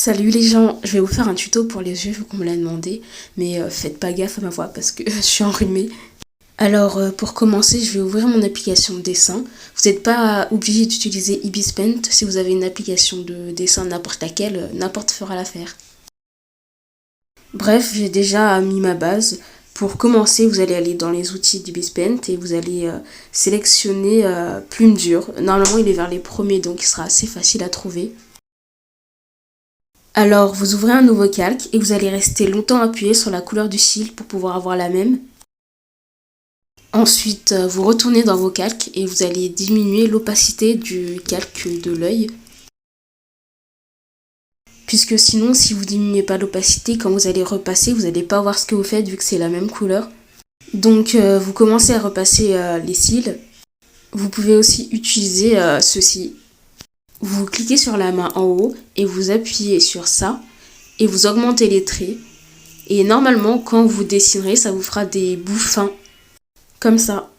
Salut les gens, je vais vous faire un tuto pour les yeux vu qu'on me l'a demandé, mais faites pas gaffe à ma voix parce que je suis enrhumée. Alors pour commencer, je vais ouvrir mon application de dessin. Vous n'êtes pas obligé d'utiliser Ibis Paint, si vous avez une application de dessin n'importe laquelle, n'importe fera l'affaire. Bref, j'ai déjà mis ma base. Pour commencer, vous allez aller dans les outils d'Ibis Paint et vous allez sélectionner Plume Dure. Normalement, il est vers les premiers, donc il sera assez facile à trouver. Alors, vous ouvrez un nouveau calque et vous allez rester longtemps appuyé sur la couleur du cil pour pouvoir avoir la même. Ensuite, vous retournez dans vos calques et vous allez diminuer l'opacité du calque de l'œil. Puisque sinon, si vous diminuez pas l'opacité, quand vous allez repasser, vous n'allez pas voir ce que vous faites vu que c'est la même couleur. Donc, vous commencez à repasser les cils. Vous pouvez aussi utiliser ceci. Vous cliquez sur la main en haut et vous appuyez sur ça et vous augmentez les traits. Et normalement, quand vous dessinerez, ça vous fera des bouts fins, comme ça.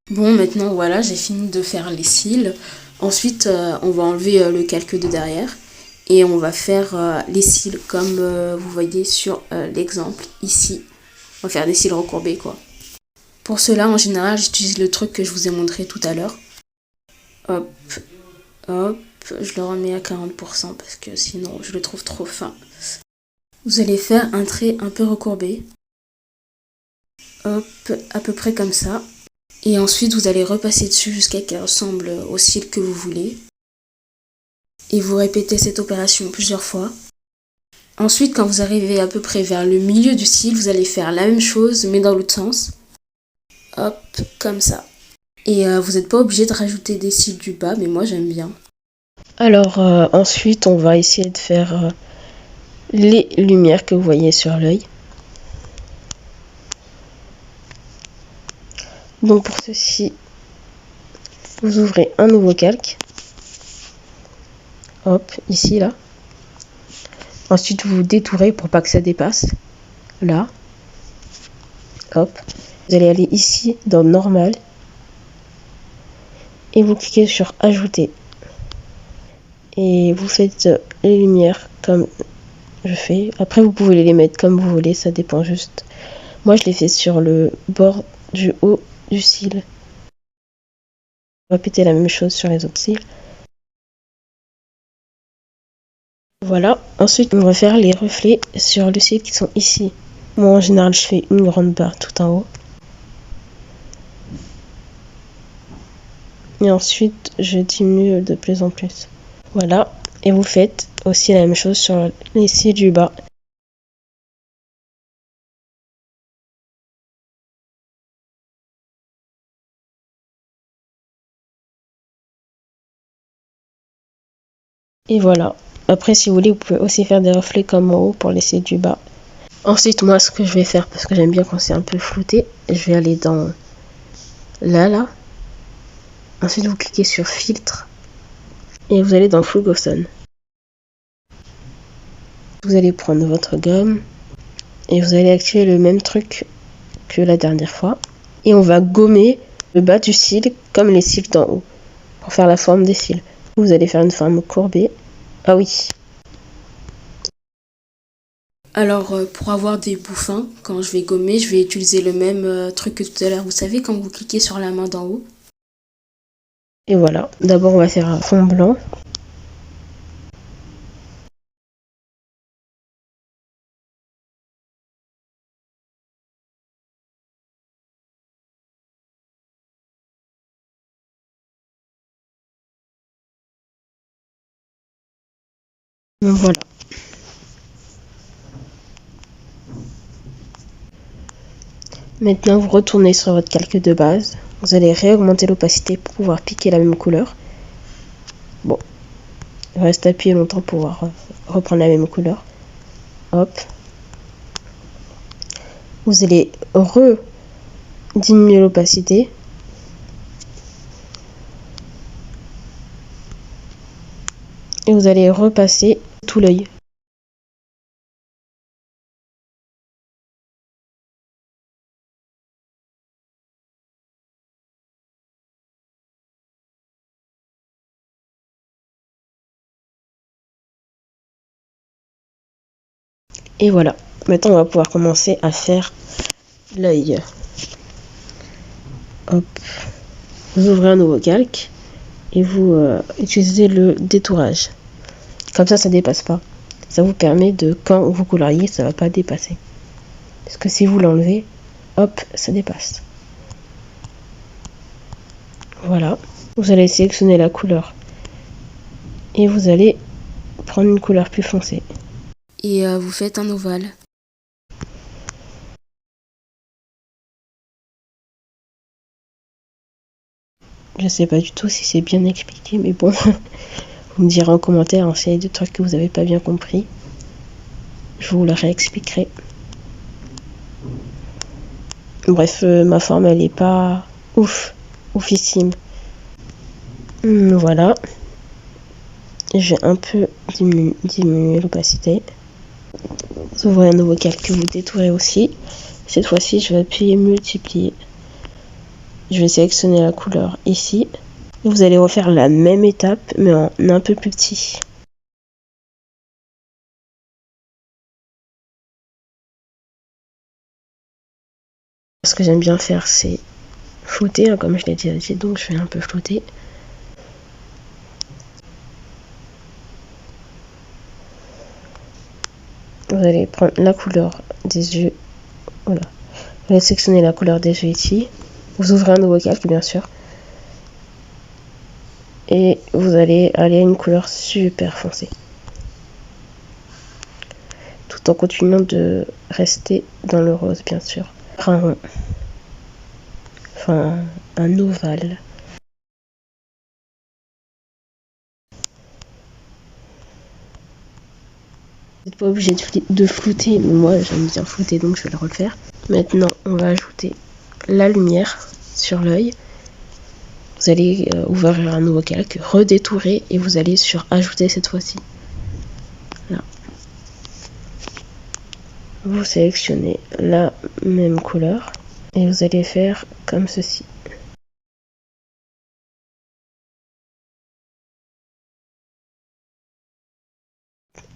Bon, maintenant, voilà, j'ai fini de faire les cils. Ensuite, on va enlever le calque de derrière. Et on va faire les cils comme vous voyez sur l'exemple ici. On va faire des cils recourbés, quoi. Pour cela, en général, j'utilise le truc que je vous ai montré tout à l'heure. Hop, hop, je le remets à 40% parce que sinon, je le trouve trop fin. Vous allez faire un trait un peu recourbé. Hop, à peu près comme ça. Et ensuite, vous allez repasser dessus jusqu'à qu'il ressemble au cils que vous voulez. Et vous répétez cette opération plusieurs fois. Ensuite, quand vous arrivez à peu près vers le milieu du cil, vous allez faire la même chose, mais dans l'autre sens. Hop, comme ça. Et vous n'êtes pas obligé de rajouter des cils du bas, mais moi j'aime bien. Alors ensuite, on va essayer de faire les lumières que vous voyez sur l'œil. Donc pour ceci, vous ouvrez un nouveau calque. Hop, ici, là. Ensuite, vous détourez pour pas que ça dépasse. Là. Hop. Vous allez aller ici dans Normal. Et vous cliquez sur Ajouter. Et vous faites les lumières comme je fais. Après, vous pouvez les mettre comme vous voulez, ça dépend juste. Moi, je les fais sur le bord du haut du cil. Répétez la même chose sur les autres cils. Voilà. Ensuite, on va faire les reflets sur le cil qui sont ici. Moi, en général, je fais une grande barre tout en haut. Et ensuite, je diminue de plus en plus. Voilà. Et vous faites aussi la même chose sur les cils du bas. Et voilà. Après, si vous voulez, vous pouvez aussi faire des reflets comme en haut pour les cils du bas. Ensuite, moi, ce que je vais faire, parce que j'aime bien quand c'est un peu flouté, je vais aller dans là. Ensuite, vous cliquez sur Filtre. Et vous allez dans Full Gaussian. Vous allez prendre votre gomme. Et vous allez activer le même truc que la dernière fois. Et on va gommer le bas du cil comme les cils d'en haut. Pour faire la forme des cils. Vous allez faire une forme courbée. Ah oui. Alors, pour avoir des bouts fins, quand je vais gommer, je vais utiliser le même truc que tout à l'heure. Vous savez, quand vous cliquez sur la main d'en haut. Et voilà. D'abord, on va faire un fond blanc. Voilà. Maintenant, vous retournez sur votre calque de base. Vous allez réaugmenter l'opacité pour pouvoir piquer la même couleur. Bon, il reste appuyer longtemps pour pouvoir reprendre la même couleur. Hop. Vous allez diminuer l'opacité. Et vous allez repasser tout l'œil. Et voilà. Maintenant, on va pouvoir commencer à faire l'œil. Hop. Vous ouvrez un nouveau calque et vous utilisez le détourage. Comme ça dépasse pas. Ça vous permet de, quand vous coloriez, ça va pas dépasser. Parce que si vous l'enlevez, hop, ça dépasse. Voilà. Vous allez sélectionner la couleur. Et vous allez prendre une couleur plus foncée. Et vous faites un ovale. Je sais pas du tout si c'est bien expliqué, mais bon. Vous me direz en commentaire hein, s'il y a des trucs que vous n'avez pas bien compris. Je vous le réexpliquerai. Bref, ma forme elle est pas oufissime. Voilà. J'ai un peu diminué l'opacité. Vous ouvrez un nouveau calque que vous détourez aussi. Cette fois-ci, je vais appuyer multiplier. Je vais sélectionner la couleur ici. Et vous allez refaire la même étape, mais en un peu plus petit. Ce que j'aime bien faire, c'est flouter, hein, comme je l'ai déjà dit, donc je vais un peu flouter. Vous allez prendre la couleur des yeux. Voilà. Vous allez sélectionner la couleur des yeux ici. Vous ouvrez un nouveau calque, bien sûr. Et vous allez aller à une couleur super foncée. Tout en continuant de rester dans le rose, bien sûr. Enfin, un ovale. Vous n'êtes pas obligé de flouter, mais moi j'aime bien flouter donc je vais le refaire. Maintenant on va ajouter la lumière sur l'œil. Vous allez ouvrir un nouveau calque, redétourer et vous allez sur ajouter cette fois-ci. Là. Vous sélectionnez la même couleur et vous allez faire comme ceci.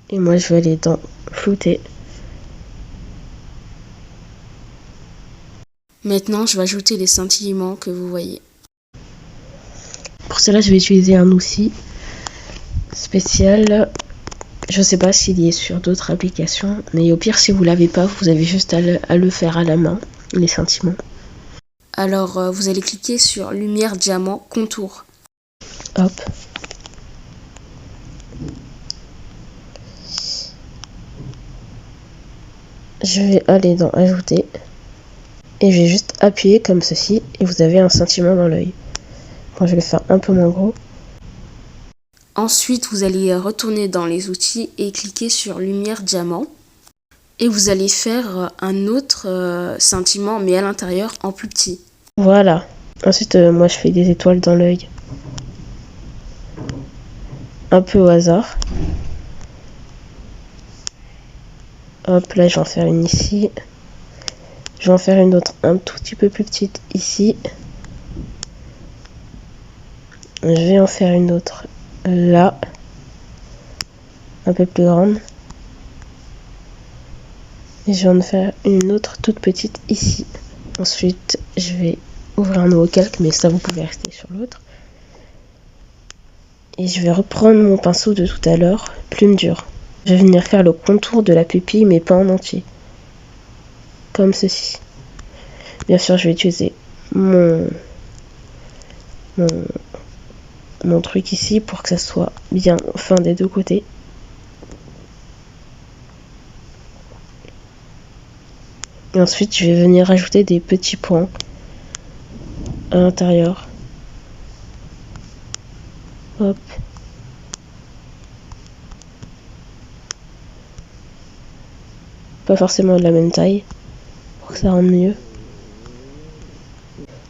Et moi je vais aller dans flouter. Maintenant, je vais ajouter les scintillements que vous voyez. Pour cela, je vais utiliser un outil spécial. Je ne sais pas s'il y est sur d'autres applications, mais au pire, si vous ne l'avez pas, vous avez juste à le faire à la main, les scintillements. Alors, vous allez cliquer sur lumière diamant contour. Hop. Je vais aller dans ajouter et je vais juste appuyer comme ceci et vous avez un scintillement dans l'œil. Moi, je vais le faire un peu moins gros. Ensuite, vous allez retourner dans les outils et cliquer sur lumière diamant. Et vous allez faire un autre scintillement, mais à l'intérieur en plus petit. Voilà. Ensuite, moi, je fais des étoiles dans l'œil. Un peu au hasard. Hop, là, je vais en faire une ici. Je vais en faire une autre un tout petit peu plus petite ici. Je vais en faire une autre là. Un peu plus grande. Et je vais en faire une autre toute petite ici. Ensuite, je vais ouvrir un nouveau calque, mais ça, vous pouvez rester sur l'autre. Et je vais reprendre mon pinceau de tout à l'heure, plume dure. Je vais venir faire le contour de la pupille, mais pas en entier. Comme ceci. Bien sûr, je vais utiliser mon truc ici pour que ça soit bien fin des deux côtés. Et ensuite, je vais venir ajouter des petits points à l'intérieur. Hop. Pas forcément de la même taille pour que ça rende mieux.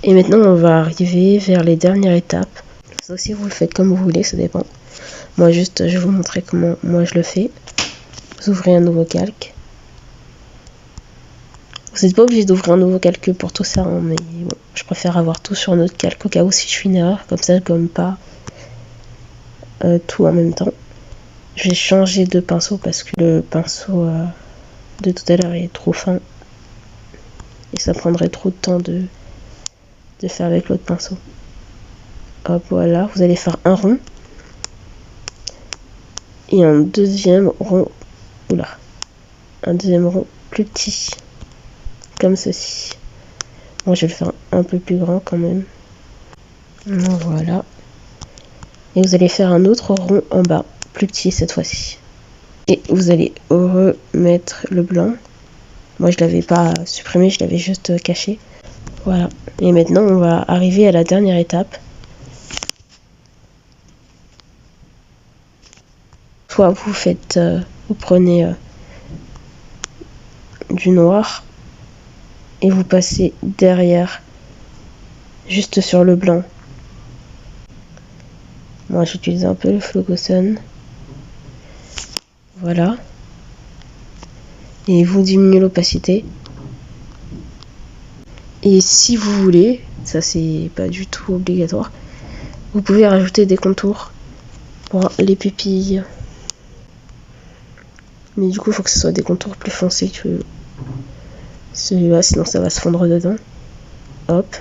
Et maintenant, on va arriver vers les dernières étapes. Ça aussi, vous le faites comme vous voulez, ça dépend. Moi, juste, je vais vous montrer comment moi je le fais. Vous ouvrez un nouveau calque. Vous n'êtes pas obligé d'ouvrir un nouveau calque pour tout ça, hein, mais bon, je préfère avoir tout sur un autre calque au cas où si je fais une erreur. Comme ça, je gomme pas tout en même temps. Je vais changer de pinceau parce que le pinceau de tout à l'heure est trop fin. Et ça prendrait trop de temps de faire avec l'autre pinceau. Hop, voilà, vous allez faire un rond. Et un deuxième rond. Oula. Un deuxième rond plus petit. Comme ceci. Moi, je vais le faire un peu plus grand quand même. Voilà. Et vous allez faire un autre rond en bas. Plus petit cette fois-ci. Et vous allez remettre le blanc. Moi, je l'avais pas supprimé, je l'avais juste caché. Voilà. Et maintenant, on va arriver à la dernière étape. Soit vous prenez du noir et vous passez derrière, juste sur le blanc. Moi, j'utilise un peu le Flogoson. Voilà. Et vous diminuez l'opacité. Et si vous voulez, ça c'est pas du tout obligatoire, vous pouvez rajouter des contours pour les pupilles. Mais du coup, il faut que ce soit des contours plus foncés que celui-là, sinon ça va se fondre dedans. Hop.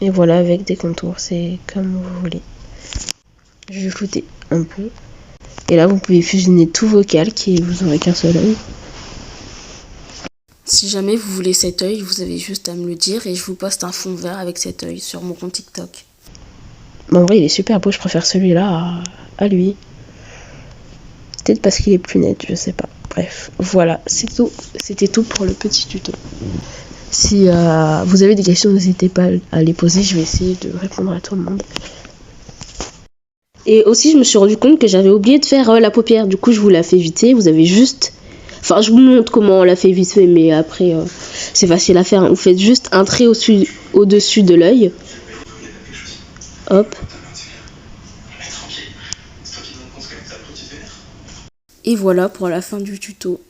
Et voilà, avec des contours, c'est comme vous voulez. Je vais flouter un peu. Et là, vous pouvez fusionner tous vos calques et vous n'aurez qu'un seul œil. Si jamais vous voulez cet œil, vous avez juste à me le dire et je vous poste un fond vert avec cet œil sur mon compte TikTok. En vrai, il est super beau, je préfère celui-là à lui. Peut-être parce qu'il est plus net, je sais pas. Bref, voilà, c'est tout. C'était tout pour le petit tuto. Si vous avez des questions, n'hésitez pas à les poser, je vais essayer de répondre à tout le monde. Et aussi, je me suis rendu compte que j'avais oublié de faire la paupière. Du coup, je vous la fais vite fait. Vous avez juste... Enfin, je vous montre comment on la fait vite fait, mais après, c'est facile à faire. Vous faites juste un trait au-dessus de l'œil. Hop. Et voilà pour la fin du tuto.